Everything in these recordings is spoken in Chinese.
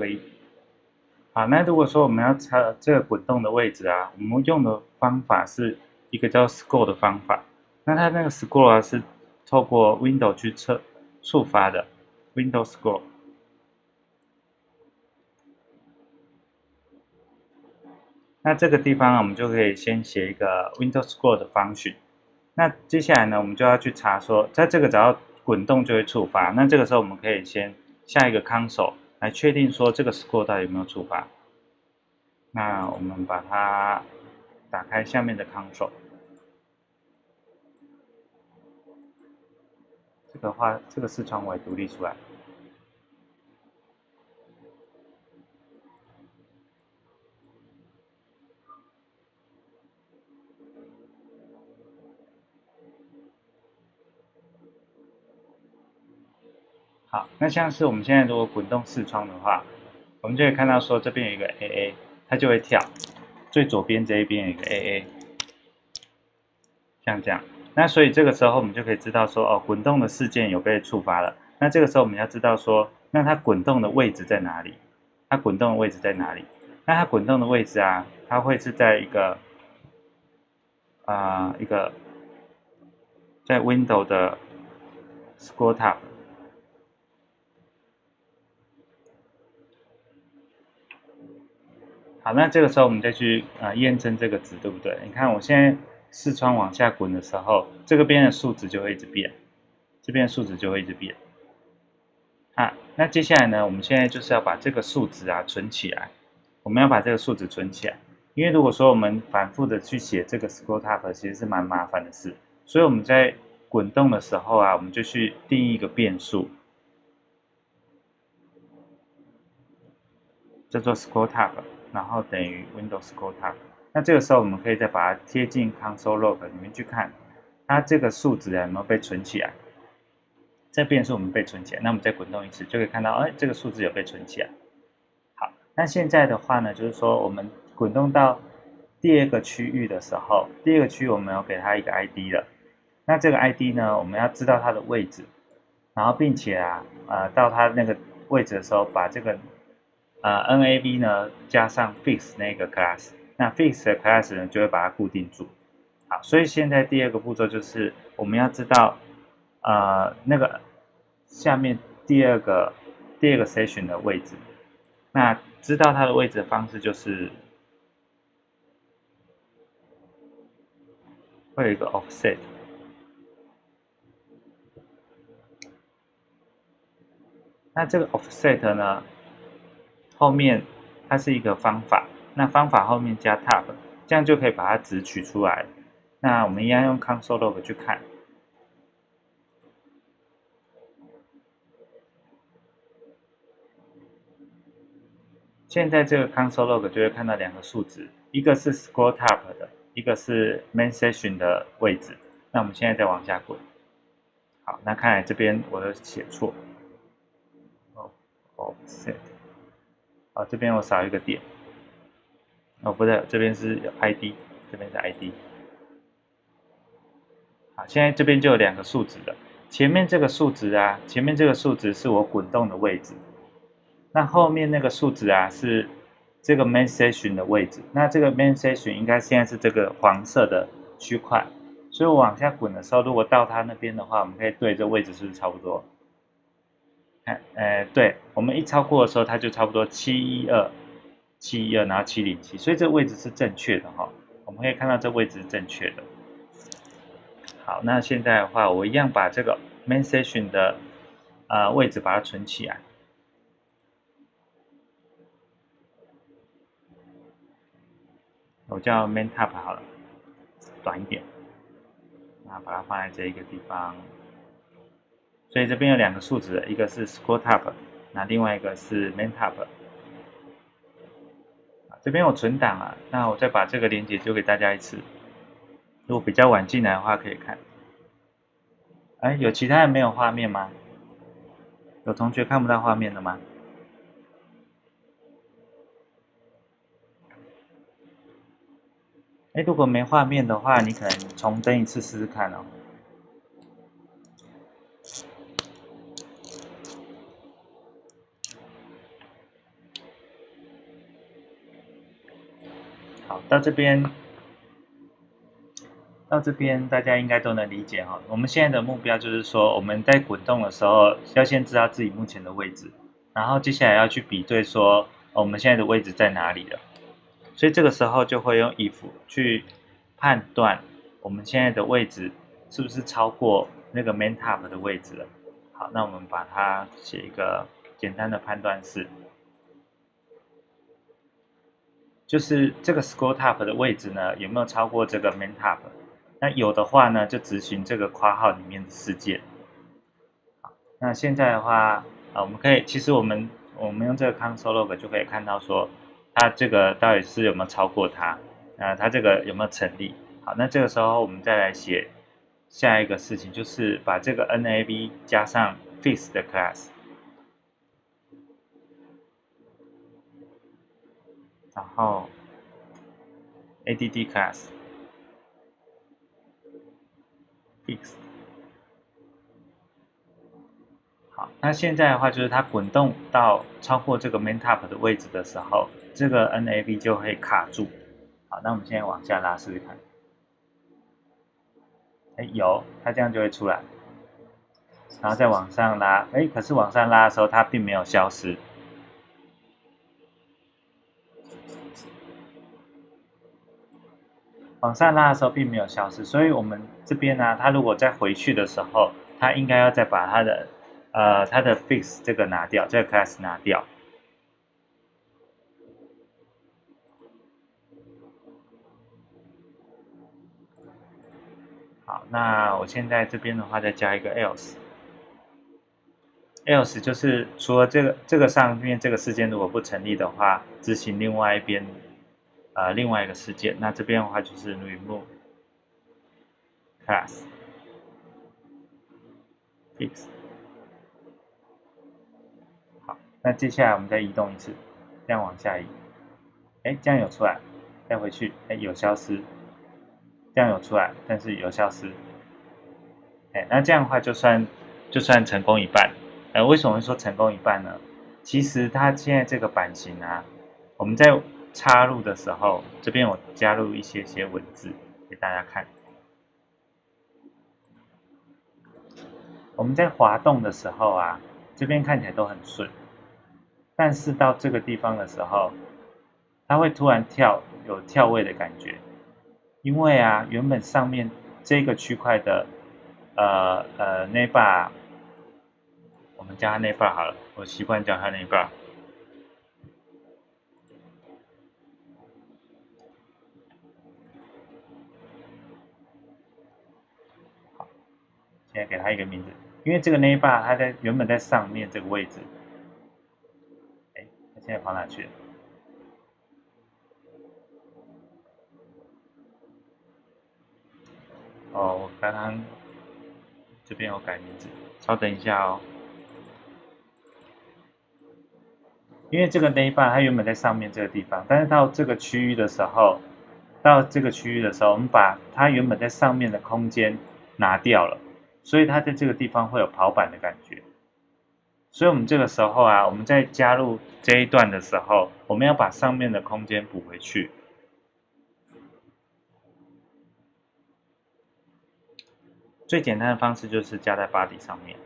个1。好，那如果说我们要查这个滚动的位置啊，我们用的方法是一个叫 scroll 的方法。那它那个 scroll 啊是透过 Window 去触发的 ，Window scroll。那这个地方我们就可以先写一个 Window scroll 的function。那接下来呢，我们就要去查说，在这个只要滚动就会触发。那这个时候我们可以先下一个 console 来确定说这个 scroll 到底有没有触发。那我们把它打开下面的 console。这个视窗我也独立出来。好，那像是我们现在如果滚动视窗的话，我们就会看到说这边有一个 AA， 它就会跳，最左边这一边有一个 AA， 像这样。那所以这个时候我们就可以知道说，哦，滚动的事件有被触发了。那这个时候我们要知道说，那它滚动的位置在哪里？它滚动的位置在哪里？那它滚动的位置啊，它会是在一个在 Window 的 Scroll Tab。好，那这个时候我们再去验证这个值，对不对？你看我现在视窗往下滚的时候，这边的数值就会一直变，这边的数值就会一直变。那接下来呢，我们现在就是要把这个数值啊存起来。我们要把这个数值存起来，因为如果说我们反复的去写这个 scroll tab， 其实是蛮麻烦的事。所以我们在滚动的时候啊，我们就去定义一个变数，叫做 scroll tab， 然后等于 Windows scroll tab。那这个时候我们可以再把它贴进 console log 里面去看，它这个数值有没有被存起来。这变数我们被存起来，那我们再滚动一次，就可以看到，这个数字有被存起来。好，那现在的话呢，就是说我们滚动到第二个区域的时候，第二个区域我们有给它一个 ID 了。那这个 ID 呢，我们要知道它的位置，然后并且到它那个位置的时候，把这个nav 呢加上 fix 那个 class， 那 fix 的 class 呢就会把它固定住。好，所以现在第二个步骤就是我们要知道那个下面第二个 session 的位置。那知道它的位置的方式就是会有一个 offset。那这个 offset 呢，后面它是一个方法，那方法后面加 tab， 这样就可以把它值取出来。那我们一样用 console log 去看。现在这个 console log 就会看到两个数值，一个是 scroll tab 的，一个是 main session 的位置。那我们现在再往下滚。好，那看来这边我的写错。offset。这边我少一个点。不对，这边是 ID， 这边是 ID。好，现在这边就有两个数值了。前面这个数值啊，前面这个数值是我滚动的位置。那后面那个数值啊是这个 main session 的位置，那这个 main session 应该现在是这个黄色的区块，所以我往下滚的时候，如果到它那边的话，我们可以对这位置是不是差不多？对，我们一超过的时候，它就差不多712，然后707，所以这个位置是正确的哈。我们可以看到这位置是正确的。好，那现在的话，我一样把这个 main session 的位置把它存起来。我叫 main tab 好了，短一点。那把它放在这一个地方。所以这边有两个数值，一个是 scroll tab， 那另外一个是 main tab。这边我存档了，那我再把这个连结丢给大家一次。如果比较晚进来的话，可以看。有其他人没有画面吗？有同学看不到画面的吗？如果没画面的话，你可能重登一次试试看哦。好，到这边大家应该都能理解哈。我们现在的目标就是说，我们在滚动的时候要先知道自己目前的位置，然后接下来要去比对说，我们现在的位置在哪里了。所以这个时候就会用 if 去判断我们现在的位置是不是超过那个 main tab 的位置了。好，那我们把它写一个简单的判断式，就是这个 scroll tab 的位置呢有没有超过这个 main tab？ 那有的话呢，就执行这个括号里面的事件。好，那现在的话，我们可以，其实我们用这个 console log 就可以看到说，它这个到底是有没有超过它，它这个有没有成立？好，那这个时候我们再来写下一个事情，就是把这个 nav 加上 fix 的 class， 然后 add class fix。好，那现在的话就是它滚动到超过这个 main tab 的位置的时候，这个 nav 就会卡住。好，那我们现在往下拉试试看。有，它这样就会出来，然后再往上拉，可是往上拉的时候它并没有消失。往上拉的时候并没有消失，所以我们这边呢，它如果再回去的时候，它应该要再把它的 fix 这个拿掉，这个 class 拿掉。好，那我现在这边的话再加一个 else 就是除了这个上面这个事件如果不成立的话，执行另外一边另外一个事件。那这边的话就是 remove class fix。好，那接下来我们再移动一次，这样往下移，这样有出来，再回去，有消失，这样有出来，但是有消失。那这样的话就算成功一半。为什么会说成功一半呢？其实它现在这个版型啊，我们在插入的时候，这边我加入一些文字给大家看。我们在滑动的时候啊，这边看起来都很顺，但是到这个地方的时候，它会突然有跳位的感觉，因为啊，原本上面这个区块的Navbar， 我们叫它 Navbar 好了，我习惯叫它 Navbar。好，现在给它一个名字，因为这个 Navbar 它原本在上面这个位置，它现在跑哪去了？我刚刚这边有改名字，稍等一下哦。因为这个 Navbar 它原本在上面这个地方，但是到这个区域的时候，我们把它原本在上面的空间拿掉了，所以它在这个地方会有跑板的感觉。所以我们这个时候啊，我们在加入这一段的时候，我们要把上面的空间补回去。最简单的方式就是加在 body 上面。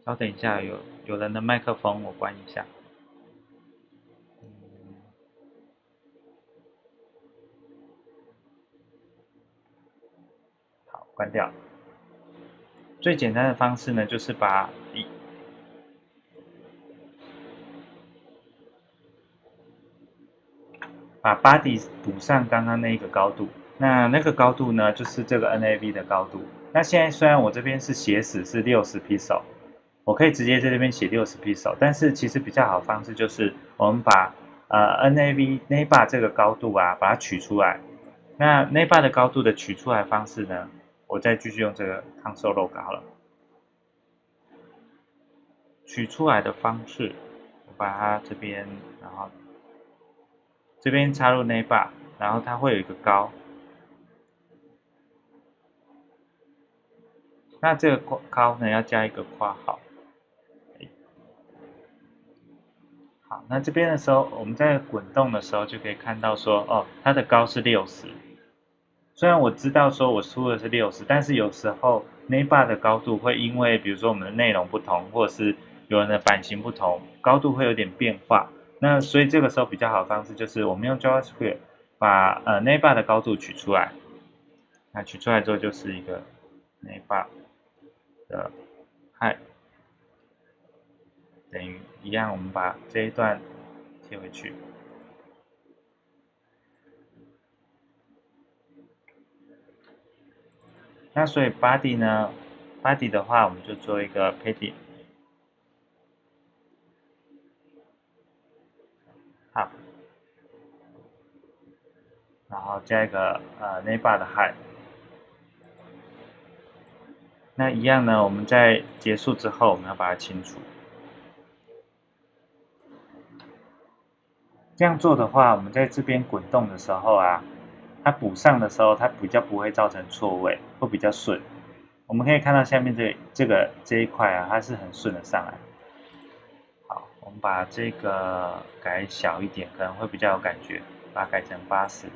稍等一下，有人的麦克风我关一下。好，关掉。最简单的方式呢，就是把 body 补上刚刚那一个高度。那个高度呢，就是这个 nav 的高度。那现在虽然我这边是写死是60 pixel， 我可以直接在这边写60 pixel， 但是其实比较好的方式就是我们把Navbar 这个高度啊，把它取出来。那 Navbar 的高度的取出来方式呢，我再继续用这个 console log 好了。取出来的方式，我把它这边，然后这边插入 Navbar， 然后它会有一个高。那这个高呢要加一个括号。好，那这边的时候，我们在滚动的时候就可以看到说，哦，它的高是60。虽然我知道说我输的是60，但是有时候Navbar的高度会因为比如说我们的内容不同，或者是有人的版型不同，高度会有点变化。那所以这个时候比较好的方式就是我们用 JavaScript 把Navbar 的高度取出来。那取出来之后就是一个 Navbar 的 height 等于一样，我们把这一段贴回去。那所以 body 呢 ，body 的话，我们就做一个 padding， up， 然后加一个Navbar 的 height。那一样呢，我们在结束之后，我们要把它清除。这样做的话，我们在这边滚动的时候啊，它补上的时候，它比较不会造成错位，会比较顺。我们可以看到下面这一块啊，它是很顺的上来。好，我们把这个改小一点，可能会比较有感觉，把它改成80。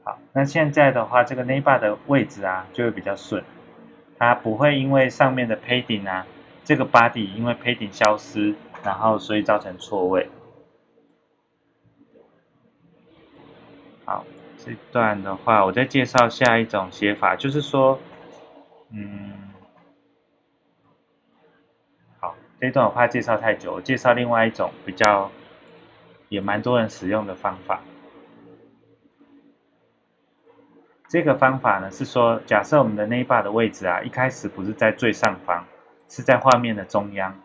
好，那现在的话，这个 Navbar 的位置啊，就会比较顺，它不会因为上面的 padding 啊，这个 body 因为 padding 消失，然后所以造成错位。好，这段的话，我再介绍下一种写法，就是说，好，这段我怕介绍太久，我介绍另外一种比较也蛮多人使用的方法。这个方法呢是说，假设我们的Navbar的位置啊，一开始不是在最上方，是在画面的中央。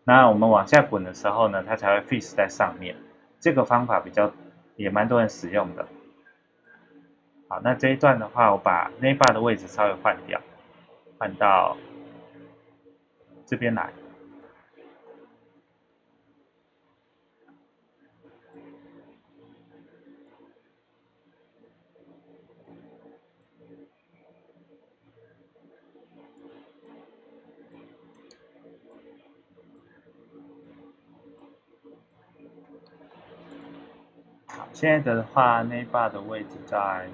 那我们往下滚的时候呢，它才会 fix 在上面。这个方法也蛮多人使用的。好，那这一段的话，我把Navbar的位置稍微换掉，换到这边来。好，现在的话，Navbar的位置在，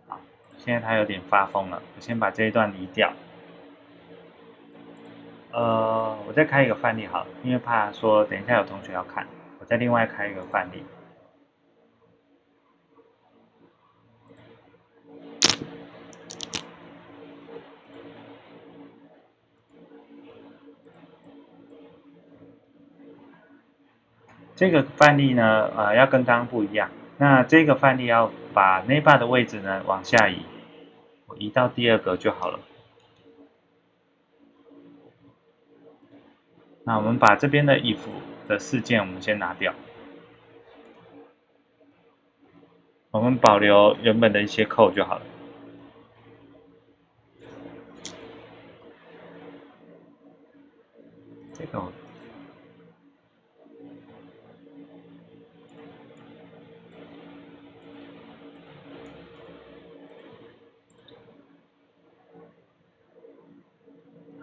好，现在它有点发疯了，我先把这一段移掉。我再开一个范例好了，因为怕说等一下有同学要看，我再另外开一个范例。这个范例呢，要跟刚刚不一样。那这个范例要把Navbar的位置呢往下移，我移到第2格就好了。那我们把这边的 if 的事件我们先拿掉，我们保留原本的一些 code 就好了。这个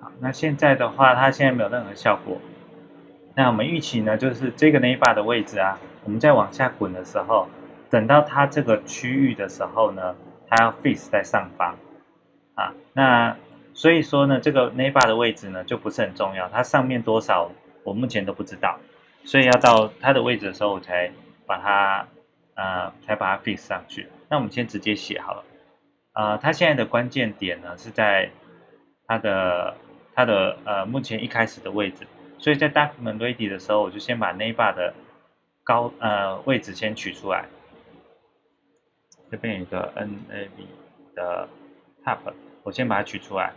好，那现在的话，它现在没有任何效果。那我们预期呢，就是这个Navbar的位置啊，我们在往下滚的时候，等到它这个区域的时候呢，它要 fix 在上方啊。那所以说呢，这个Navbar的位置呢就不是很重要，它上面多少我目前都不知道，所以要到它的位置的时候，我才把它fix 上去。那我们先直接写好了。它现在的关键点呢是在它的目前一开始的位置，所以在 document ready 的时候，我就先把 Navbar 的位置先取出来。这边有一个 nav 的 top， 我先把它取出来。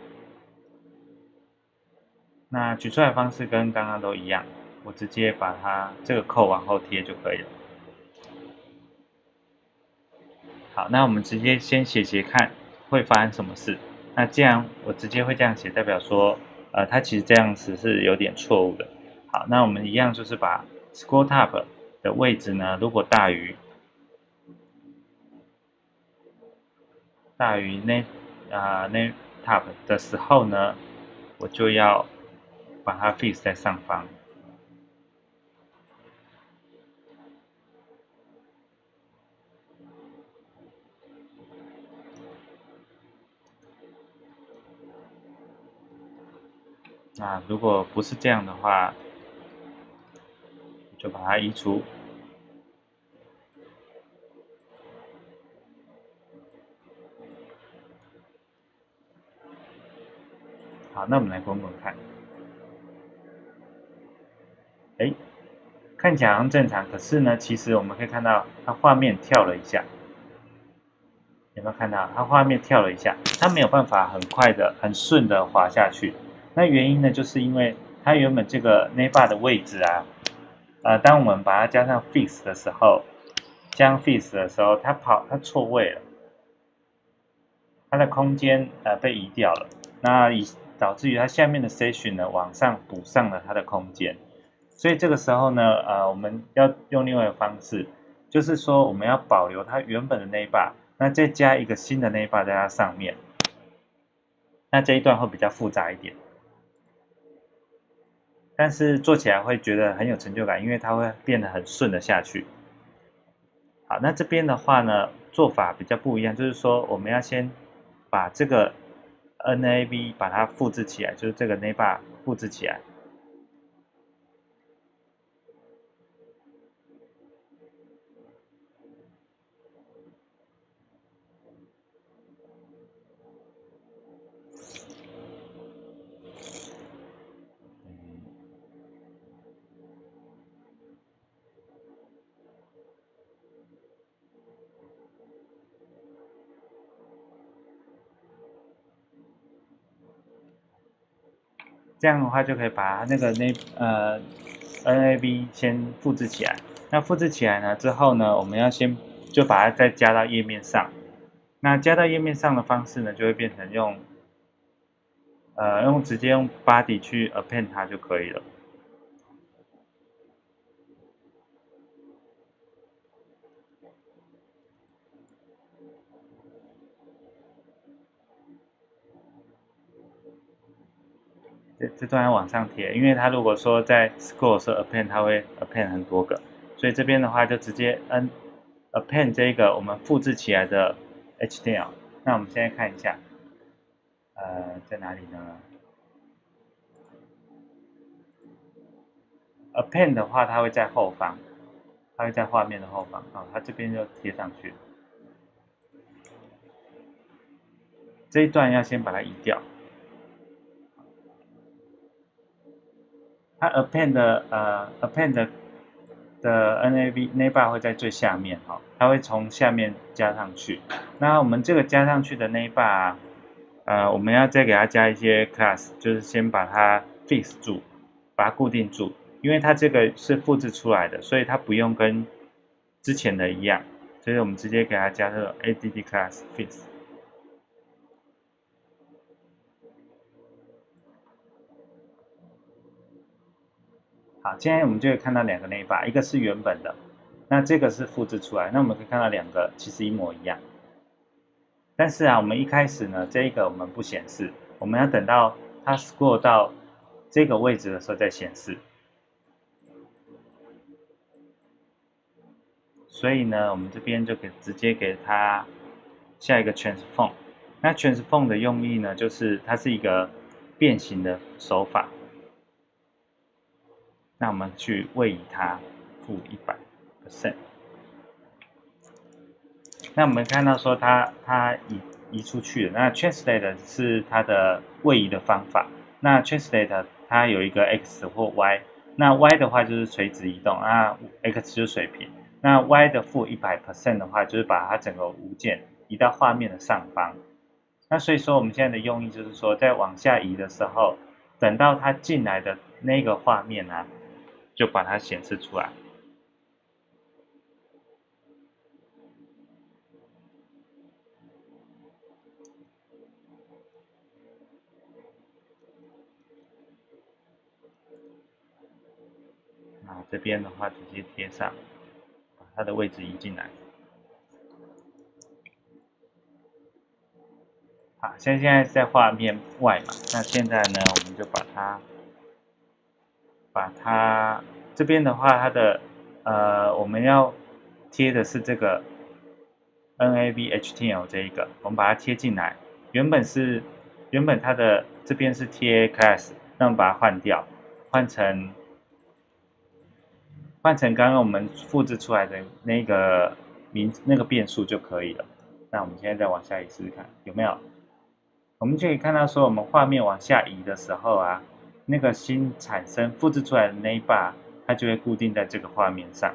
那取出来的方式跟刚刚都一样，我直接把它这个扣往后贴就可以了。好，那我们直接先写看会发生什么事。那既然我直接会这样写，代表说，它其实这样子是有点错误的。好，那我们一样就是把 scroll tab 的位置呢，如果大于 top 的时候呢，我就要把它 fix 在上方。那如果不是这样的话，就把它移除。好，那我们来滚滚看。哎，看起来好像正常，可是呢，其实我们可以看到它画面跳了一下。有没有看到它画面跳了一下？它没有办法很快的、很顺的滑下去。那原因呢，就是因为它原本这个 Navbar 的位置啊，当我们把它加上 fix 的时候，它错位了，它的空间被移掉了，那导致于它下面的 section 呢往上补上了它的空间。所以这个时候呢，我们要用另外一个方式，就是说我们要保留它原本的 Navbar，那再加一个新的 Navbar 在它上面。那这一段会比较复杂一点，但是做起来会觉得很有成就感，因为它会变得很顺的下去。好，那这边的话呢，做法比较不一样，就是说我们要先把这个 NAV 把它复制起来，就是这个 Navbar 复制起来。这样的话就可以把那个NAV 先复制起来。那复制起来呢之后呢，我们要先就把它再加到页面上。那加到页面上的方式呢，就会变成直接用 body 去 append 它就可以了。这段要往上贴，因为它如果说在 scroll 的时候 append， 它会 append 很多个，所以这边的话就直接append 这个我们复制起来的 HTML。那我们现在看一下，在哪里呢 ？append 的话，它会在后方，它会在画面的后方它这边就贴上去。这一段要先把它移掉。它 append 的 Navbar 会在最下面它会从下面加上去。那我们这个加上去的 Navbar 我们要再给它加一些 class， 就是先把它 fix 住，把它固定住，因为它这个是复制出来的，所以它不用跟之前的一样，所以我们直接给它加这个 add class fix。好，现在我们就会看到两个Navbar，一个是原本的，那这个是复制出来，那我们可以看到两个其实一模一样。但是我们一开始呢，这一个我们不显示，我们要等到它 scroll 到这个位置的时候再显示。所以呢，我们这边就直接给它下一个 transform。那 transform 的用意呢，就是它是一个变形的手法。那我们去位移它负100%。那我们看到说它移出去了。那 translate 是它的位移的方法。那 translate 它有一个 x 或 y。那 y 的话就是垂直移动，那 x 就是水平。那 y 的负100% 的话，就是把它整个物件移到画面的上方。那所以说我们现在的用意就是说，在往下移的时候，等到它进来的那个画面就把它显示出来。这边的话直接贴上，把它的位置移进来。好，现在在画面外嘛，那现在呢，我们就把它这边的话，它的我们要贴的是这个 Nav HTML 这一个，我们把它贴进来。原本它的这边是贴 class， 那我们把它换掉，换成刚刚我们复制出来的那个变数就可以了。那我们现在再往下移试试看有没有？我们就可以看到说，我们画面往下移的时候啊，那个新产生复制出来的Navbar，它就会固定在这个画面上。